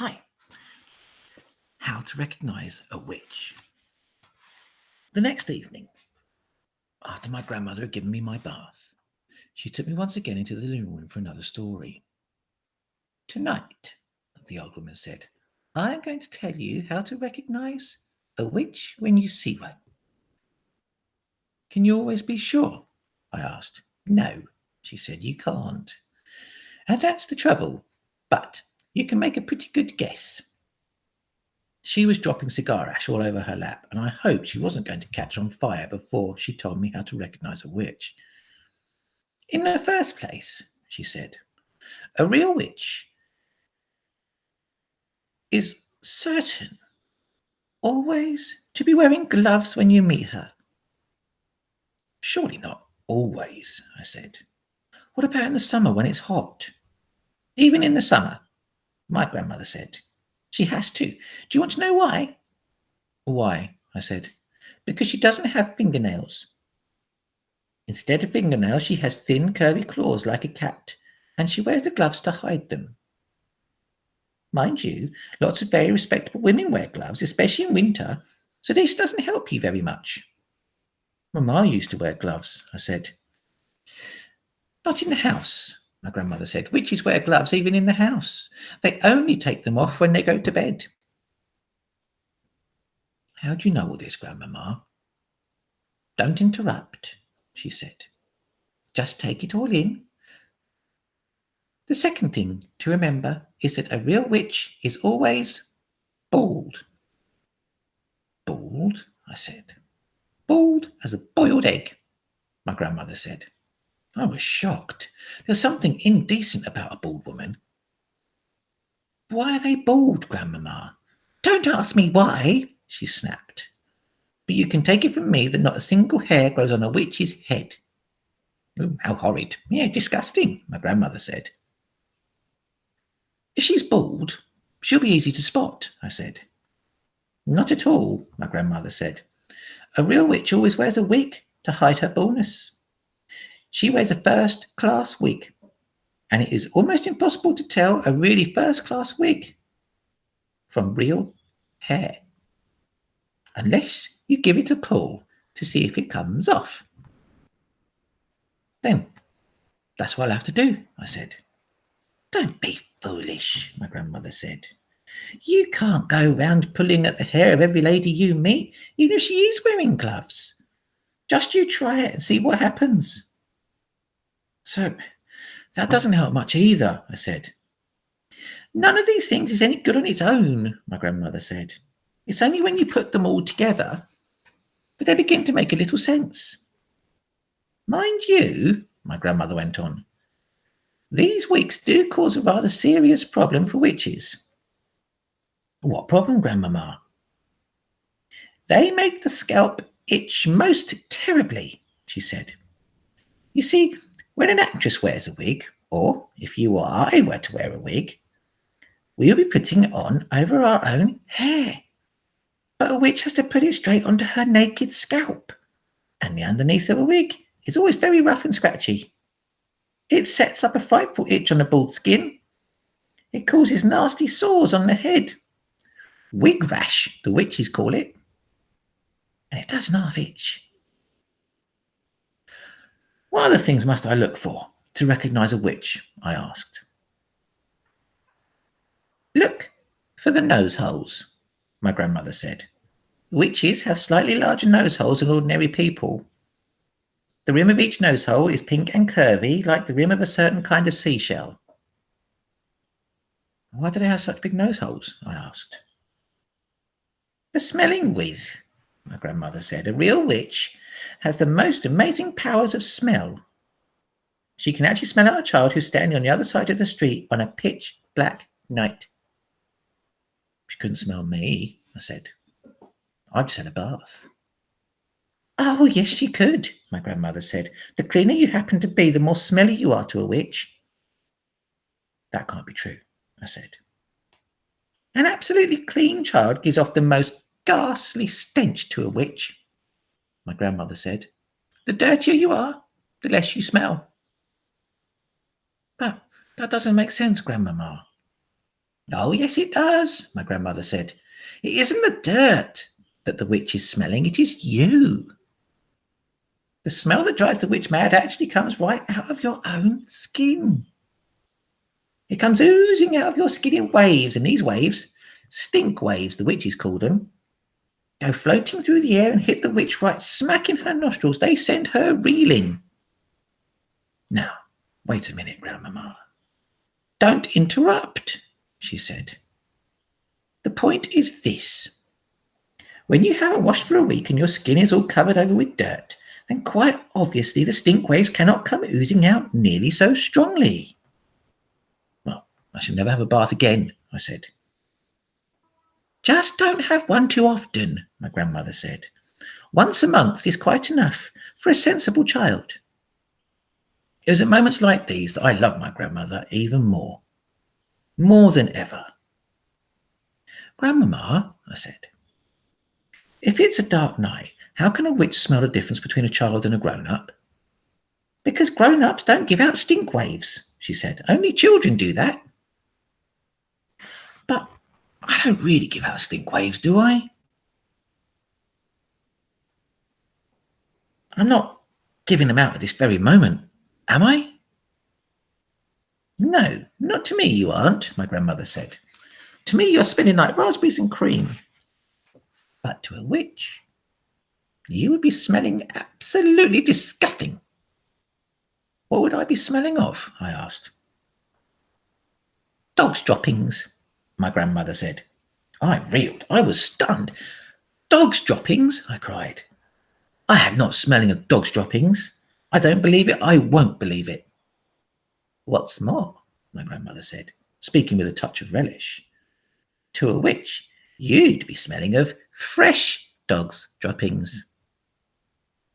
Hi. How to recognise a witch. The next evening, after my grandmother had given me my bath, she took me once again into the living room for another story. Tonight, the old woman said, I am going to tell you how to recognise a witch when you see one. Can you always be sure? I asked. No, she said, you can't. And that's the trouble. But you can make a pretty good guess. She was dropping cigar ash all over her lap, and I hoped she wasn't going to catch on fire before she told me how to recognise a witch. In the first place, she said, a real witch is certain always to be wearing gloves when you meet her. Surely not always, I said. What about in the summer when it's hot? Even in the summer, my grandmother said. She has to. Do you want to know why? Why? I said. Because she doesn't have fingernails. Instead of fingernails, she has thin, curvy claws like a cat, and she wears the gloves to hide them. Mind you, lots of very respectable women wear gloves, especially in winter, so this doesn't help you very much. Mamma used to wear gloves, I said. Not in the house, my grandmother said. Witches wear gloves even in the house. They only take them off when they go to bed. How do you know all this, Grandmamma? Don't interrupt, she said. Just take it all in. The second thing to remember is that a real witch is always bald. Bald? I said. Bald as a boiled egg, my grandmother said. I was shocked. There's something indecent about a bald woman. Why are they bald, Grandmamma? Don't ask me why, she snapped. But you can take it from me that not a single hair grows on a witch's head. Oh, how horrid. Yeah, disgusting, my grandmother said. If she's bald, she'll be easy to spot, I said. Not at all, my grandmother said. A real witch always wears a wig to hide her baldness. She wears a first-class wig, and it is almost impossible to tell a really first-class wig from real hair, unless you give it a pull to see if it comes off. Then that's what I'll have to do, I said. Don't be foolish, my grandmother said. You can't go round pulling at the hair of every lady you meet, even if she is wearing gloves. Just you try it and see what happens. So, that doesn't help much either, I said. None of these things is any good on its own, my grandmother said. It's only when you put them all together that they begin to make a little sense. Mind you, my grandmother went on, these wigs do cause a rather serious problem for witches. What problem, Grandmamma? They make the scalp itch most terribly, she said. You see, when an actress wears a wig, or if you or I were to wear a wig, we'll be putting it on over our own hair. But a witch has to put it straight onto her naked scalp, and the underneath of a wig is always very rough and scratchy. It sets up a frightful itch on the bald skin. It causes nasty sores on the head. Wig rash, the witches call it. And it doesn't half itch. What other things must I look for to recognise a witch? I asked. Look for the nose holes, my grandmother said. Witches have slightly larger nose holes than ordinary people. The rim of each nose hole is pink and curvy, like the rim of a certain kind of seashell. Why do they have such big nose holes? I asked. For smelling with, my grandmother said. A real witch has the most amazing powers of smell. She can actually smell out a child who's standing on the other side of the street on a pitch black night. She couldn't smell me, I said. I've just had a bath. Oh, yes, she could, my grandmother said. The cleaner you happen to be, the more smelly you are to a witch. That can't be true, I said. An absolutely clean child gives off the most ghastly stench to a witch, my grandmother said. The dirtier you are, the less you smell. But that doesn't make sense, Grandmamma. Oh, yes, it does, my grandmother said. It isn't the dirt that the witch is smelling, it is you. The smell that drives the witch mad actually comes right out of your own skin. It comes oozing out of your skin in waves, and these waves, stink waves, the witches call them, go floating through the air and hit the witch right smack in her nostrils. They send her reeling. Now, wait a minute, Grandmama. Don't interrupt, she said. The point is this. When you haven't washed for a week and your skin is all covered over with dirt, then quite obviously the stink waves cannot come oozing out nearly so strongly. Well, I shall never have a bath again, I said. Just don't have one too often, my grandmother said. Once a month is quite enough for a sensible child. It was at moments like these that I loved my grandmother even more than ever. Grandmama, I said, if it's a dark night, how can a witch smell the difference between a child and a grown-up? Because grown-ups don't give out stink waves, she said. Only children do that. But I don't really give out stink waves, do I? I'm not giving them out at this very moment, am I? No, not to me you aren't, my grandmother said. To me you're smelling like raspberries and cream. But to a witch, you would be smelling absolutely disgusting. What would I be smelling of? I asked. Dog's droppings, my grandmother said. I reeled. I was stunned. Dog's droppings, I cried. I am not smelling of dog's droppings. I don't believe it. I won't believe it. What's more, my grandmother said, speaking with a touch of relish, to a witch, you'd be smelling of fresh dog's droppings.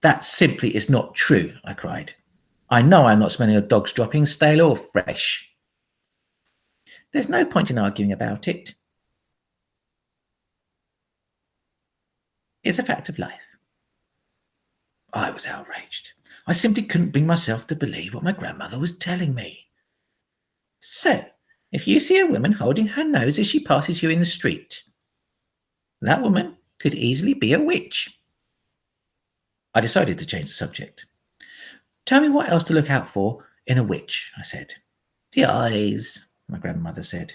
That simply is not true, I cried. I know I'm not smelling of dog's droppings, stale or fresh. There's no point in arguing about it. It's a fact of life. I was outraged. I simply couldn't bring myself to believe what my grandmother was telling me. So, if you see a woman holding her nose as she passes you in the street, that woman could easily be a witch. I decided to change the subject. Tell me what else to look out for in a witch, I said. The eyes, my grandmother said.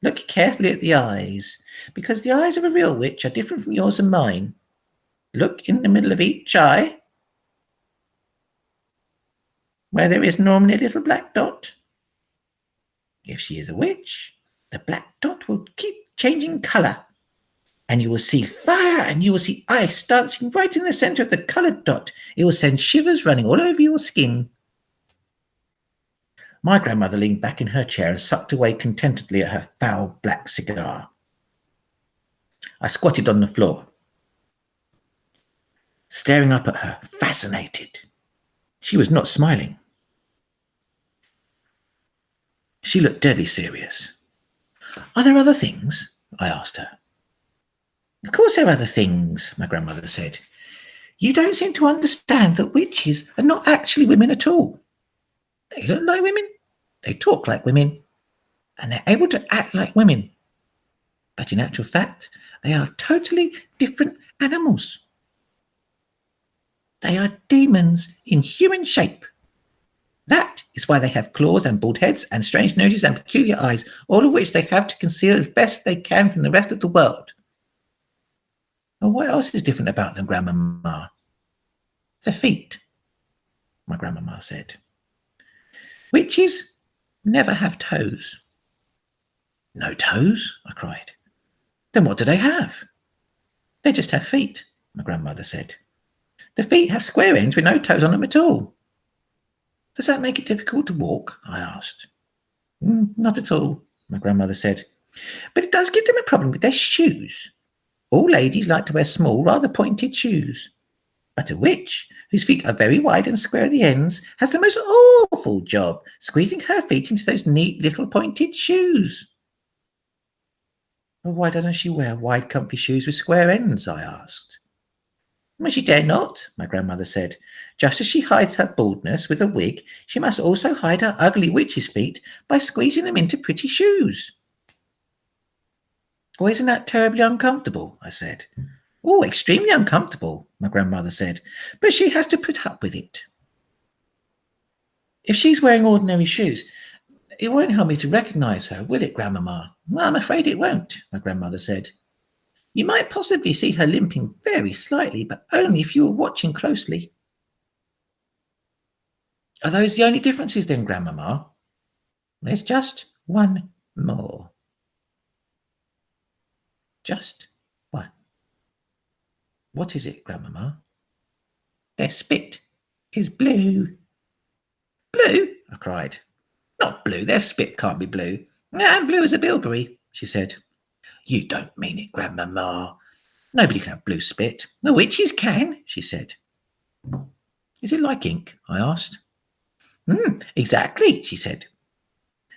Look carefully at the eyes, because the eyes of a real witch are different from yours and mine. Look in the middle of each eye, where there is normally a little black dot. If she is a witch, the black dot will keep changing colour, and you will see fire and you will see ice dancing right in the centre of the coloured dot. It will send shivers running all over your skin. My grandmother leaned back in her chair and sucked away contentedly at her foul black cigar. I squatted on the floor, staring up at her, fascinated. She was not smiling. She looked deadly serious. Are there other things? I asked her. Of course there are other things, my grandmother said. You don't seem to understand that witches are not actually women at all. They look like women, they talk like women, and they're able to act like women. But in actual fact, they are totally different animals. They are demons in human shape. That is why they have claws and bald heads and strange noses and peculiar eyes, all of which they have to conceal as best they can from the rest of the world. And what else is different about them, Grandmama? Their feet, my grandmama said. Witches never have toes. No toes? I cried. Then what do they have? They just have feet, my grandmother said. The feet have square ends with no toes on them at all. Does that make it difficult to walk? I asked. Not at all, my grandmother said. But it does give them a problem with their shoes. All ladies like to wear small, rather pointed shoes. But a witch, whose feet are very wide and square at the ends, has the most awful job squeezing her feet into those neat little pointed shoes. Well, why doesn't she wear wide, comfy shoes with square ends? I asked. Well, she dare not, my grandmother said. Just as she hides her baldness with a wig, she must also hide her ugly witch's feet by squeezing them into pretty shoes. Well, isn't that terribly uncomfortable? I said. Oh, extremely uncomfortable, my grandmother said, but she has to put up with it. If she's wearing ordinary shoes, it won't help me to recognise her, will it, Grandmamma? Well, I'm afraid it won't, my grandmother said. You might possibly see her limping very slightly, but only if you were watching closely. Are those the only differences then, Grandmamma? There's just one more. Just one. What is it, Grandmamma? Their spit is blue. Blue? I cried. Not blue, their spit can't be blue. I'm blue as a bilberry, she said. You don't mean it, Grandmamma. Nobody can have blue spit. The witches can, she said. Is it like ink? I asked. Exactly, she said.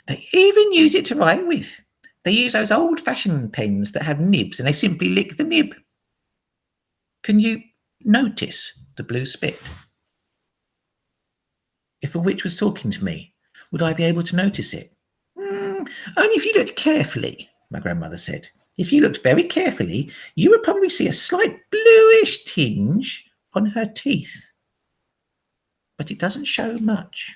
They even use it to write with. They use those old-fashioned pens that have nibs and they simply lick the nib. Can you notice the blue spit? If a witch was talking to me, would I be able to notice it? Only if you looked carefully, my grandmother said. If you looked very carefully, you would probably see a slight bluish tinge on her teeth. But it doesn't show much.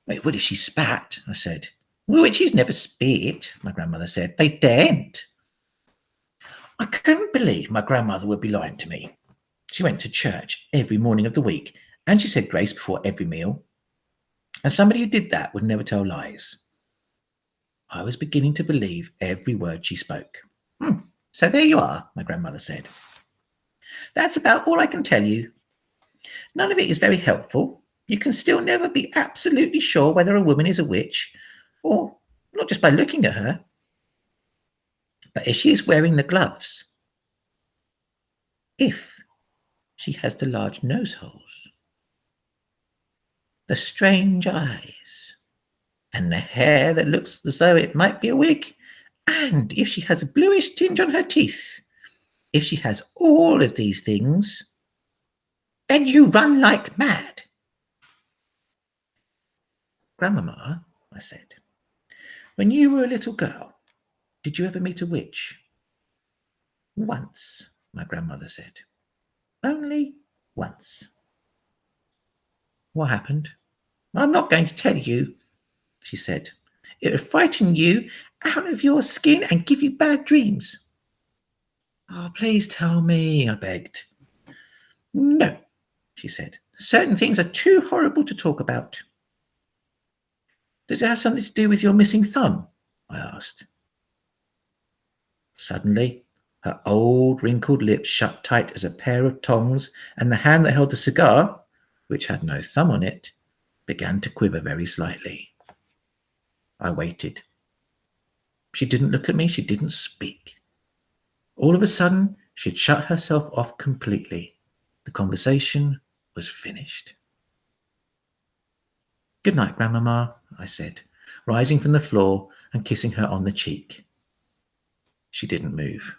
It would if she spat, I said. Witches never spit, my grandmother said. They daren't. I couldn't believe my grandmother would be lying to me. She went to church every morning of the week, and she said grace before every meal. And somebody who did that would never tell lies. I was beginning to believe every word she spoke. So there you are, my grandmother said. That's about all I can tell you. None of it is very helpful. You can still never be absolutely sure whether a woman is a witch, or not just by looking at her, but if she is wearing the gloves, if she has the large nose holes, the strange eyes, and the hair that looks as though it might be a wig, and if she has a bluish tinge on her teeth. If she has all of these things, then you run like mad. Grandmamma, I said, when you were a little girl, did you ever meet a witch? Once, my grandmother said. Only once. What happened? I'm not going to tell you, she said. It would frighten you out of your skin and give you bad dreams. Oh, please tell me, I begged. No, she said. Certain things are too horrible to talk about. Does it have something to do with your missing thumb? I asked. Suddenly, her old wrinkled lips shut tight as a pair of tongs, and the hand that held the cigar, which had no thumb on it, began to quiver very slightly. I waited. She didn't look at me, she didn't speak. All of a sudden, she'd shut herself off completely. The conversation was finished. Good night, Grandmamma, I said, rising from the floor and kissing her on the cheek. She didn't move.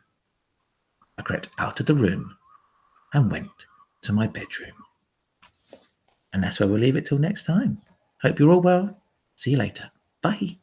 I crept out of the room and went to my bedroom. And that's where we'll leave it till next time. Hope you're all well. See you later. Bye.